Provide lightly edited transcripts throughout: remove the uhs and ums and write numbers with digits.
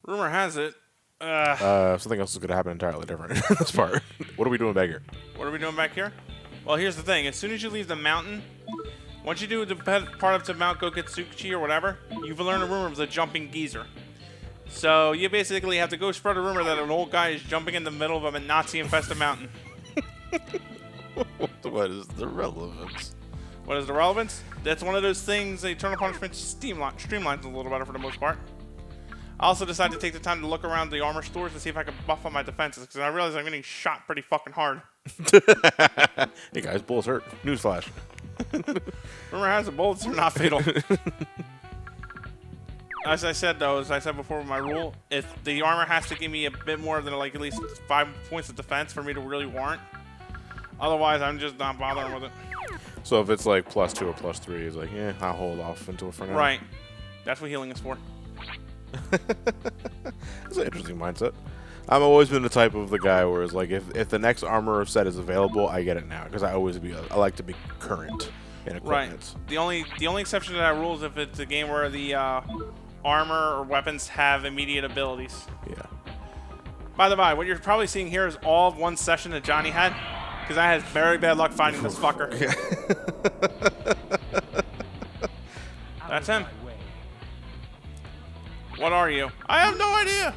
Rumor has it. Something else is going to happen entirely different in this part. What are we doing back here? What are we doing back here? Well, here's the thing. As soon as you leave the mountain, once you do the part up to Mount Goketsuchi or whatever, you've learned a rumor of the jumping geezer. So you basically have to go spread a rumor that an old guy is jumping in the middle of a Nazi-infested mountain. What is the relevance? What is the relevance? That's one of those things that Eternal Punishment streamlines a little better for the most part. I also decided to take the time to look around the armor stores to see if I could buff on my defenses, because I realize I'm getting shot pretty fucking hard. Hey guys, bullets hurt. Newsflash. Rumor has it, bullets are not fatal. As I said before with my rule, if the armor has to give me a bit more than like at least 5 points of defense for me to really warrant. Otherwise, I'm just not bothering with it. So if it's like +2 or +3, it's like, yeah, I'll hold off until for now. Right. That's what healing is for. That's an interesting mindset. I've always been the type of the guy where it's like, if the next armor set is available, I get it now, because I like to be current in equipment. Right. The only exception to that rule is if it's a game where the armor or weapons have immediate abilities. Yeah. By the way, what you're probably seeing here is all of one session that Johnny had, because I had very bad luck finding this fucker. That's him. What are you? I have no idea.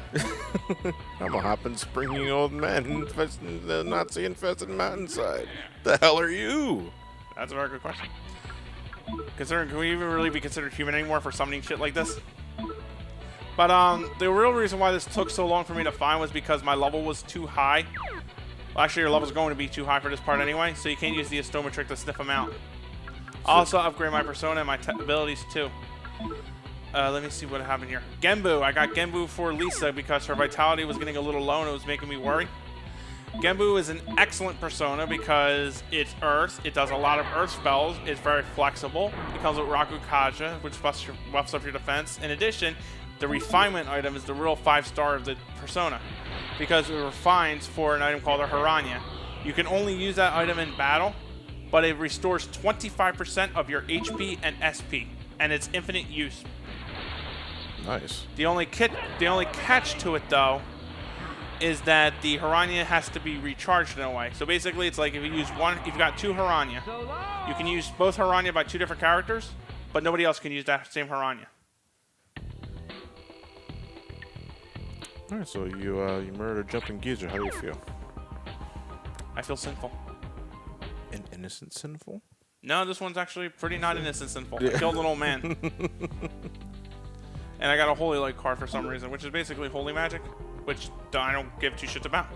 I'm a hopping, springing old man infested the Nazi-infested mountainside. The hell are you? That's a very good question. Considering, can we even really be considered human anymore for summoning shit like this? But the real reason why this took so long for me to find was because my level was too high. Well, actually, your level's going to be too high for this part anyway, so you can't use the Astoma trick to sniff them out. I'll also upgrade my persona and my abilities too. Let me see what happened here. Genbu. I got Genbu for Lisa because her vitality was getting a little low and it was making me worry. Genbu is an excellent persona because it's Earth. It does a lot of Earth spells. It's very flexible. It comes with Rakukaja, which buffs up your defense. In addition, the refinement item is the real 5-star of the persona because it refines for an item called a Hiranya. You can only use that item in battle, but it restores 25% of your HP and SP, and it's infinite use. Nice. The only catch to it though is that the Hiranya has to be recharged in a way. So basically, it's like if you use if you've got 2 Hiranya, you can use both Hiranya by 2 different characters, but nobody else can use that same Hiranya. All right, so you murdered Jumping Geezer. How do you feel? I feel sinful. An innocent sinful? No, this one's actually pretty not innocent sinful. I killed an old man. And I got a Holy Light card for some reason, which is basically holy magic, which I don't give 2 shits about.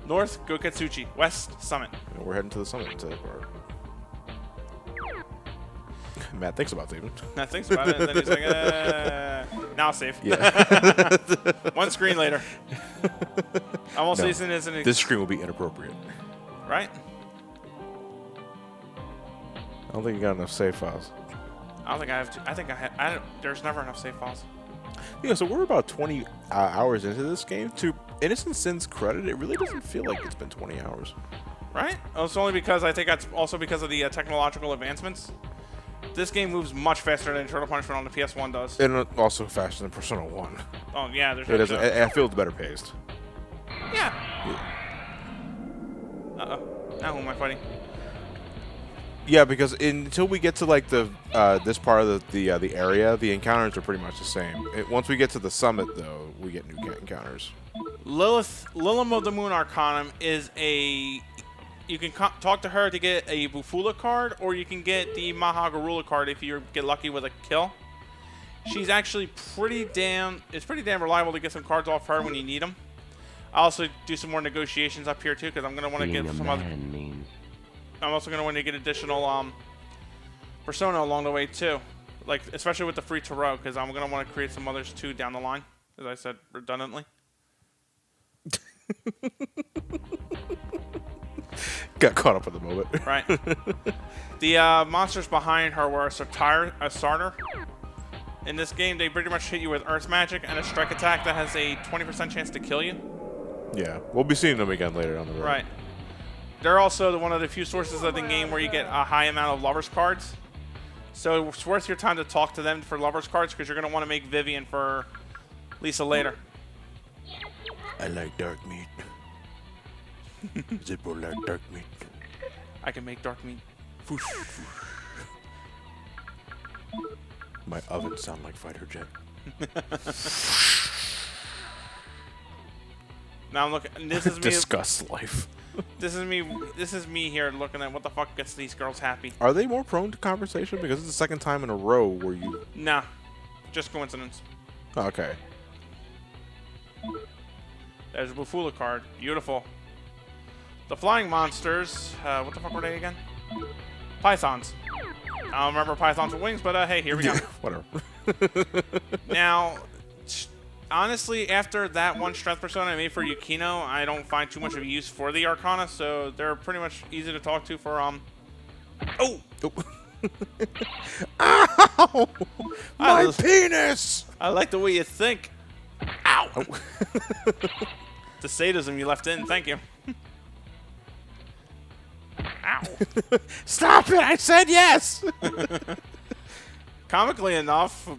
North, Goketsuchi. West, Summit. And we're heading to the summit today. Matt thinks about saving. Matt thinks about it, and then he's like, now I'll save. Yeah. 1 screen later. Almost No, season isn't this screen will be inappropriate. right? I don't think you got enough save files. I don't think I have to. I think I have. There's never enough save files. Yeah, so we're about 20 hours into this game. To Innocent Sin's credit, it really doesn't feel like it's been 20 hours. Right? Oh, it's only because I think that's also because of the technological advancements. This game moves much faster than Eternal Punishment on the PS1 does. And also faster than Persona 1. Oh, yeah. There's It doesn't. I feel it's better paced. Yeah. Uh-oh. Now who am I fighting? Yeah, because until we get to like the this part of the area, the encounters are pretty much the same. Once we get to the summit, though, we get new encounters. Lilim of the Moon Arcanum is a... You can talk to her to get a Bufula card, or you can get the Mahagarula card if you get lucky with a kill. She's actually pretty damn reliable to get some cards off her when you need them. I'll also do some more negotiations up here too, because I'm gonna want to get some other. I'm also gonna want to get additional persona along the way too, like especially with the free tarot, because I'm gonna want to create some others too down the line, as I said redundantly. Got caught up in the moment. Right. The monsters behind her were a starter. In this game, they pretty much hit you with Earth Magic and a strike attack that has a 20% chance to kill you. Yeah, we'll be seeing them again later on the road. Right. They're also one of the few sources of the game where you get a high amount of lovers cards. So it's worth your time to talk to them for lovers cards, because you're going to want to make Vivian for Lisa later. I like dark meat. Zippo like dark meat. I can make dark meat. My ovens sound like fighter jet. Now I'm looking. This is me. Discuss life. This is me. This is me here looking at what the fuck gets these girls happy. Are they more prone to conversation? Because it's the second time in a row where you... Nah, just coincidence. Okay. There's a Fuhrer card. Beautiful. The flying monsters. What the fuck were they again? Pythons. I don't remember pythons with wings, but hey, here we go. Whatever. Now, honestly, after that one strength persona I made for Yukino, I don't find too much of a use for the Arcana, so they're pretty much easy to talk to for Oh! Oh. Ow! My penis! I like the way you think. Ow! The sadism you left in. Thank you. Ow! Stop it! I said yes. Comically enough,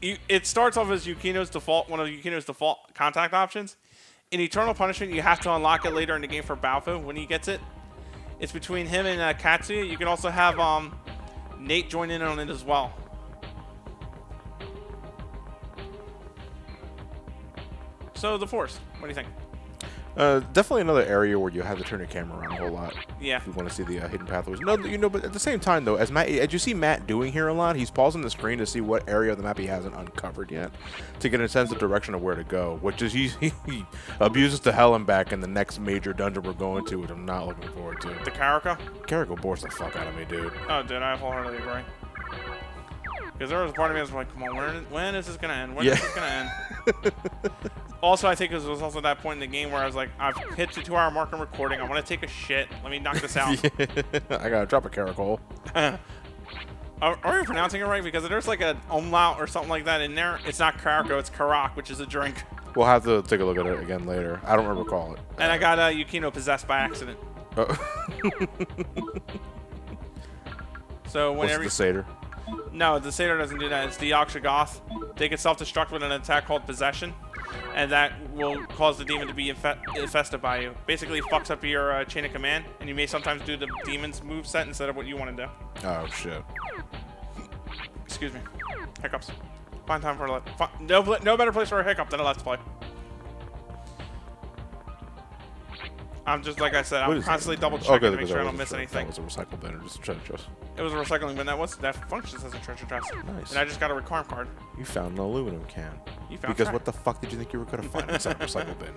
it starts off as Yukino's default, one of Yukino's default contact options. In Eternal Punishment, you have to unlock it later in the game for Baofu when he gets it. It's between him and Katsuya. You can also have Nate join in on it as well. So the Force, what do you think? Definitely another area where you have to turn your camera around a whole lot. Yeah. If you want to see the hidden pathways. No, you know, but at the same time, though, as you see Matt doing here a lot, he's pausing the screen to see what area of the map he hasn't uncovered yet, to get a sense of direction of where to go, which is he abuses to hell and back in the next major dungeon we're going to, which I'm not looking forward to. The Karako? Karako bores the fuck out of me, dude. Oh, dude, I wholeheartedly agree. Because there was a part of me that was like, come on, when is this going to end? When is this going to end? Also, I think it was also that point in the game where I was like, I've hit the 2-hour mark in recording. I want to take a shit. Let me knock this out. I gotta drop a Karako. Are you pronouncing it right? Because there's like an umlaut or something like that in there. It's not Karako, it's Karak, which is a drink. We'll have to take a look at it again later. I don't recall it. And I got Yukino possessed by accident. Oh. So whenever What's the Satyr? No, the Satyr doesn't do that. It's the Yaksha Goth. They can self-destruct with an attack called Possession, and that will cause the demon to be infested by you. Basically, it fucks up your chain of command, and you may sometimes do the demon's moveset instead of what you want to do. Oh, shit. Excuse me. Hiccups. Find time for a no better place for a hiccup than a Let's Play. I'm just, like I said, I'm constantly double-checking to make sure I don't miss anything. That was a recycle bin or just a treasure chest? It was a recycling bin. That functions as a treasure chest. Nice. And I just got a requirement card. You found an aluminum can. You found because trash. what the fuck did you think you were going to find inside a recycle bin?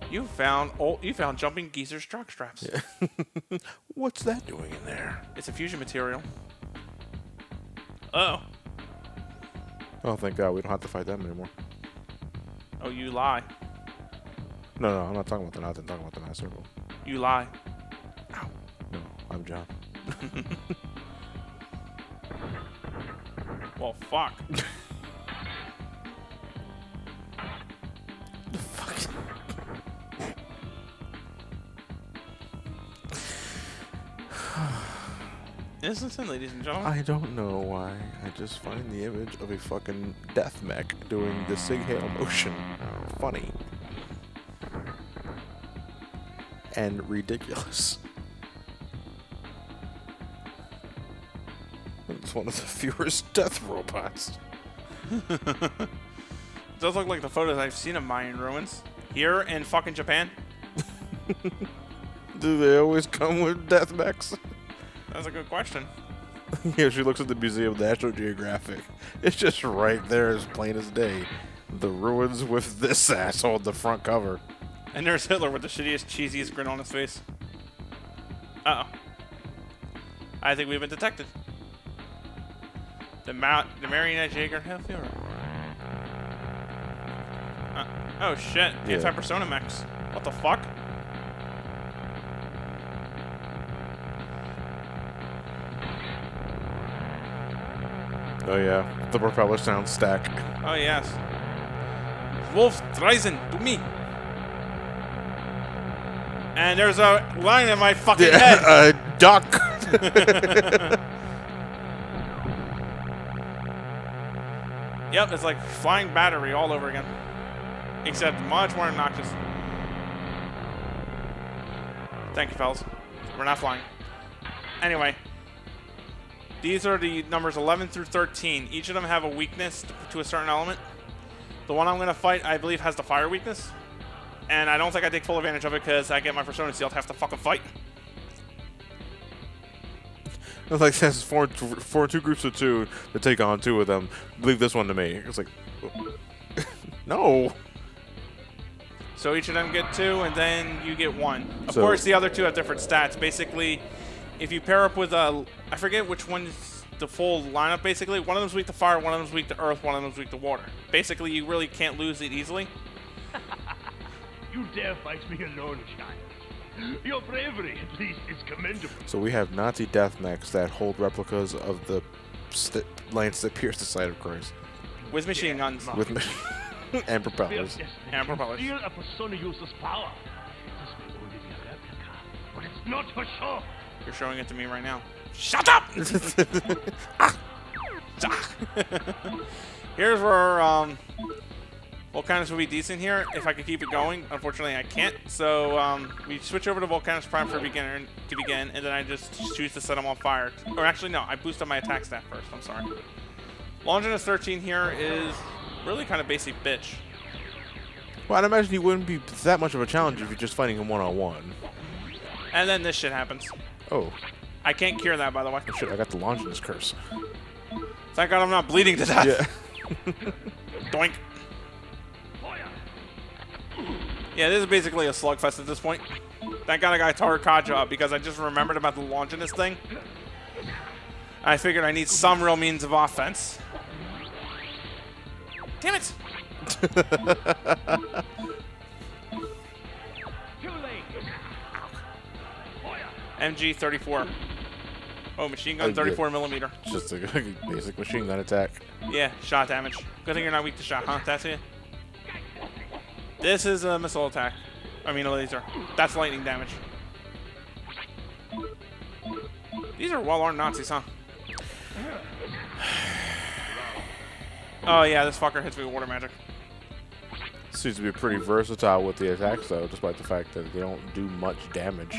You found jumping geezer's jock straps. Yeah. What's that doing in there? It's a fusion material. Uh-oh. Oh, thank God. We don't have to fight them anymore. Oh, you lie. No, I'm not talking about the knots. I'm talking about the night circle. You lie. Ow. No, I'm John. Well, fuck. Fuck. Innocent, ladies and gentlemen. I don't know why. I just find the image of a fucking death mech doing the Sig Hail motion funny. And ridiculous. It's one of the fewest death robots. It does look like the photos I've seen of Mayan ruins. Here in fucking Japan. Do they always come with death mechs? That's a good question. Yeah, she looks at the Museum of National Geographic. It's just right there as plain as day. The ruins with this asshole on the front cover. And there's Hitler with the shittiest, cheesiest grin on his face. Uh-oh. I think we've been detected. The marionette Jaeger Fuhrer. Oh shit, Yeah. anti-persona mechs. What the fuck? Oh yeah, the propeller sound stack. Oh yes. Wolf Dreisen to me. And there's a line in my fucking head. Duck. Yep, it's like flying battery all over again. Except much more obnoxious. Thank you, fellas. We're not flying. Anyway. These are the numbers 11 through 13. Each of them have a weakness to a certain element. The one I'm going to fight, I believe, has the fire weakness. And I don't think I take full advantage of it because I get my persona sealed, have to fucking fight. It's like this form two groups of two to take on two of them. Leave this one to me. It's like, no. So each of them get 2, and then you get 1. Of course, the other 2 have different stats. Basically, if you pair up with a, I forget which one's the full lineup. Basically, one of them's weak to fire, one of them's weak to earth, one of them's weak to water. Basically, you really can't lose it easily. You dare fight me alone, child. Your bravery, at least, is commendable. So we have Nazi death mechs that hold replicas of the lance that pierce the side of Christ. With machine guns. With and propellers. And propellers. Steal a persona user's power. This may only be a replica, but it's not for sure. You're showing it to me right now. Shut up! Here's where Volcanus will be decent here if I could keep it going. Unfortunately, I can't. So we switch over to Volcanus Prime for beginner to begin, and then I just choose to set him on fire. Or actually, no, I boost up my attack stat first. I'm sorry. Longinus 13 here is really kind of basic bitch. Well, I'd imagine he wouldn't be that much of a challenge if you're just fighting him one-on-one. And then this shit happens. Oh. I can't cure that, by the way. Oh shit, I got the Longinus curse. Thank God I'm not bleeding to death. Yeah. Doink. Yeah, this is basically a slugfest at this point. Thank God I got Tarakaja up because I just remembered about the Longinus thing. I figured I need some real means of offense. Damn it! MG34. Oh, machine gun 34 millimeter. Just a basic machine gun attack. Yeah, shot damage. Good thing you're not weak to shot, huh? That's it. This is a missile attack. I mean a laser. That's lightning damage. These are well-armed Nazis, huh? Oh yeah, this fucker hits me with water magic. Seems to be pretty versatile with the attacks, though, despite the fact that they don't do much damage.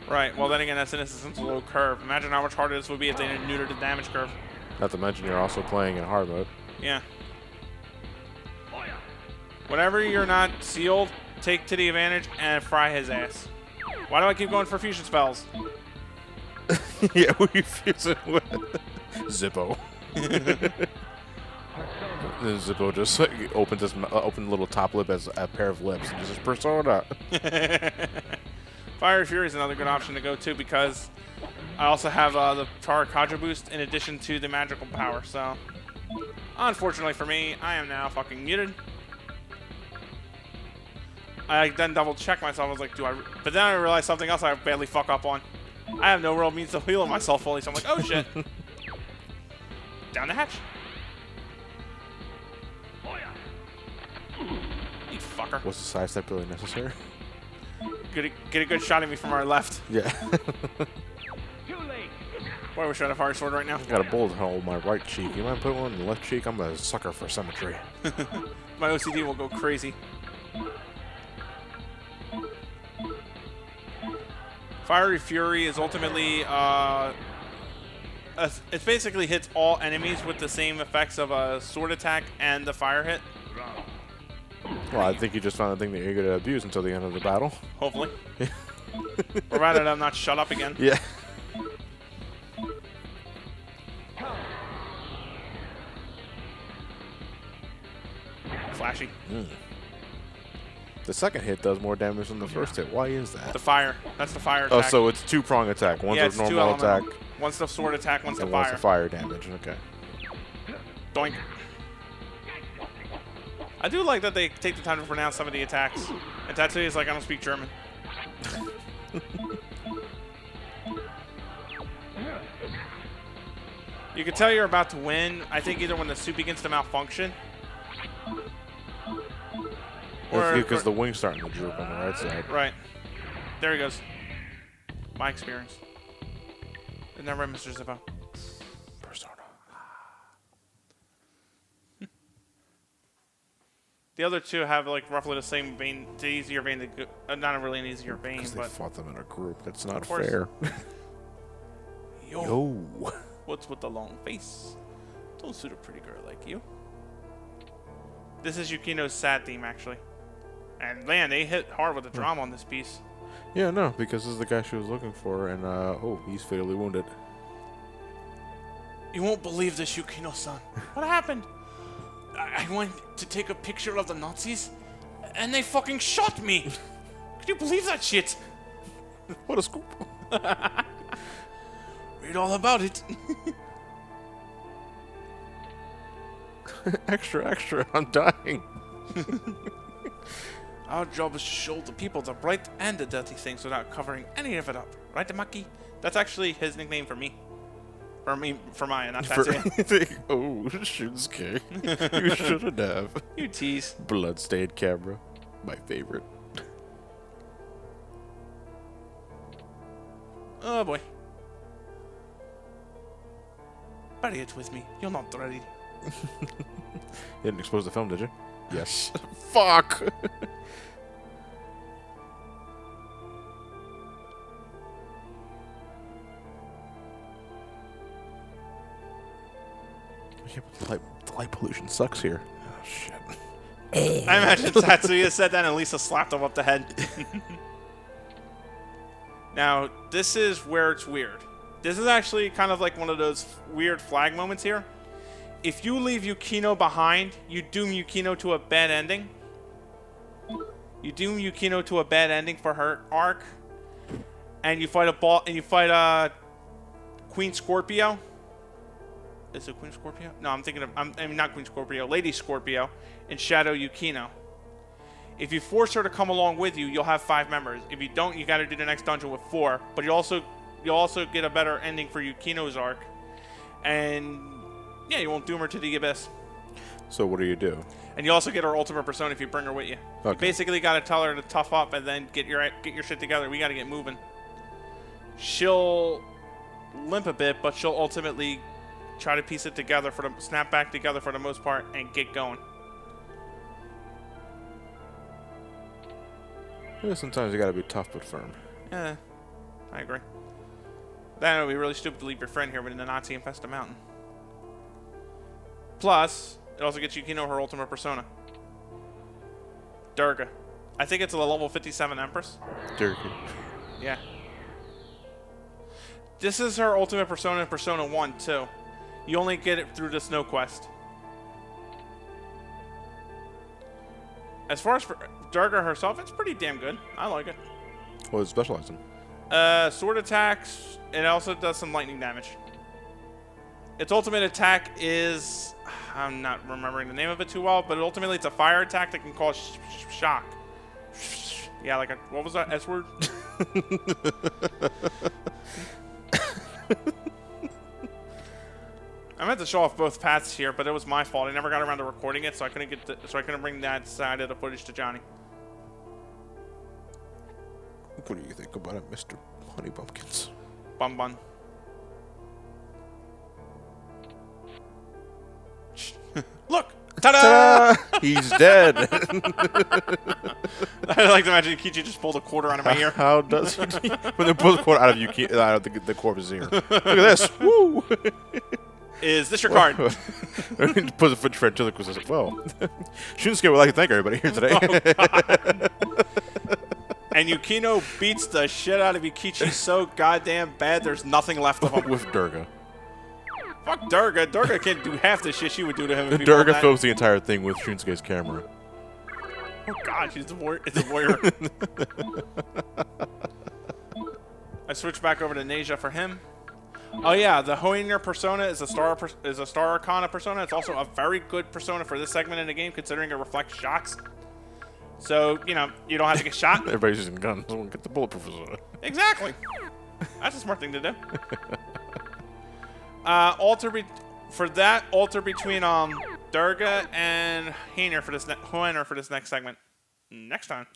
Right, well then again, that's in essence a low curve. Imagine how much harder this would be if they didn't neuter the damage curve. Not to mention you're also playing in hard mode. Yeah. Whenever you're not sealed, take to the advantage and fry his ass. Why do I keep going for fusion spells? Yeah, we fuse it with Zippo. Then Zippo just like, opens his open little top lip as a pair of lips and just says, Persona. Fire Fury is another good option to go to because I also have the Tarakaja boost in addition to the magical power. So, unfortunately for me, I am now fucking muted. I then double check myself. I was like, do I? But then I realized something else I badly fuck up on. I have no real means of healing myself fully, so I'm like, oh shit. Down the hatch. You fucker. Was the sidestep really necessary? Get a good shot at me from our left. Yeah. Boy, I wish I had a fire sword right now. I got a bullet hole in my right cheek. You mind putting one in the left cheek? I'm a sucker for symmetry. My OCD will go crazy. Fiery Fury is ultimately, it basically hits all enemies with the same effects of a sword attack and the fire hit. Well, I think you just found a thing that you're going to abuse until the end of the battle. Hopefully. Provided I'm not shut up again. Yeah. Flashy. The second hit does more damage than the first hit. Why is that? The fire. That's the fire attack. Oh, so it's two-prong attack. One's yeah, a normal attack. One's the sword attack, one's the and fire. one's the fire damage. Okay. Doink. I do like that they take the time to pronounce some of the attacks. And Tatsuya is like, I don't speak German. You can tell you're about to win, I think, either when the suit begins to malfunction. Because the wing's starting to droop on the right side. Right. There he goes. My experience. Isn't that right, Mr. Zippo? Persona. The other two have like roughly the same vein, the easier vein. Not really an easier vein, Because they but fought them in a group. That's not course. fair. yo, Yo. what's with the long face? Don't suit a pretty girl like you. This is Yukino's sad theme, actually. And man, they hit hard with the drama on this piece. Yeah, no, because this is the guy she was looking for, and oh, he's fatally wounded. You won't believe this, Yukino-san. What happened? I went to take a picture of the Nazis, and they fucking shot me. Can you believe that shit? What a scoop. Read all about it. Extra, extra, I'm dying. Our job is to show the people the bright and the dirty things without covering any of it up. Right, Maki? That's actually his nickname for me. For Maya, not Tatsuya. Oh, Shinsuke. You shouldn't have. You tease. Bloodstained camera. My favorite. Oh boy. Bury it with me. You're not ready. You didn't expose the film, did you? Yes. Fuck! Yeah, but the light pollution sucks here. Oh, shit. I imagine Tatsuya said that and Lisa slapped him up the head. Now, this is where it's weird. This is actually kind of like one of those weird flag moments here. If you leave Yukino behind, you doom Yukino to a bad ending. You doom Yukino to a bad ending for her arc. And you fight Queen Scorpio. Is it Queen Scorpio? No, I'm thinking of I mean not Queen Scorpio, Lady Scorpio and Shadow Yukino. If you force her to come along with you, you'll have 5 members. If you don't, you got to do the next dungeon with 4. But you'll also get a better ending for Yukino's arc. And yeah, you won't doom her to the abyss. So what do you do? And you also get her ultimate persona if you bring her with you. Okay. You basically got to tell her to tough up and then get your shit together. We got to get moving. She'll limp a bit, but she'll ultimately try to piece it together snap back together for the most part and get going. Yeah, sometimes you gotta be tough but firm. Yeah, I agree. Then it would be really stupid to leave your friend here within the Nazi-infested mountain. Plus, it also gets Yukino her ultimate persona. Durga. I think it's a level 57 Empress. Durga. Yeah. This is her ultimate persona in Persona 1, too. You only get it through the Snow Quest. As far as for Durga herself, it's pretty damn good. I like it. What does it specialize in? Sword attacks. It also does some lightning damage. Its ultimate attack is... I'm not remembering the name of it too well, but ultimately it's a fire attack that can cause shock. Yeah, like a... What was that S word? I meant to show off both paths here, but it was my fault. I never got around to recording it, so I couldn't bring that side of the footage to Johnny. What do you think about it, Mr. Honey Bumpkins? Bun bun. Look! Ta-da! Ta-da! He's dead. I like to imagine Kichi just pulled a quarter out of my ear. How does he? When they pull the quarter out of the corpse's ear. Look at this. Woo! Is this your card? Put a foot friend to the says, well, Shunsuke would like to thank everybody here today. And Yukino beats the shit out of Yukichi so goddamn bad there's nothing left of him. With Durga. Fuck Durga. Durga can't do half the shit she would do to him. If Durga films the entire thing with Shunsuke's camera. Oh god, it's a voyeur. I switch back over to Neja for him. Oh yeah, the Hoiner persona is a star Arcana persona. It's also a very good persona for this segment in the game, considering it reflects shocks. So you know you don't have to get shot. Everybody's using guns. Someone get the bulletproof persona. Exactly. That's a smart thing to do. Alter between Durga and Hoiner for this next segment. Next time.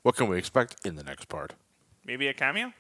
What can we expect in the next part? Maybe a cameo.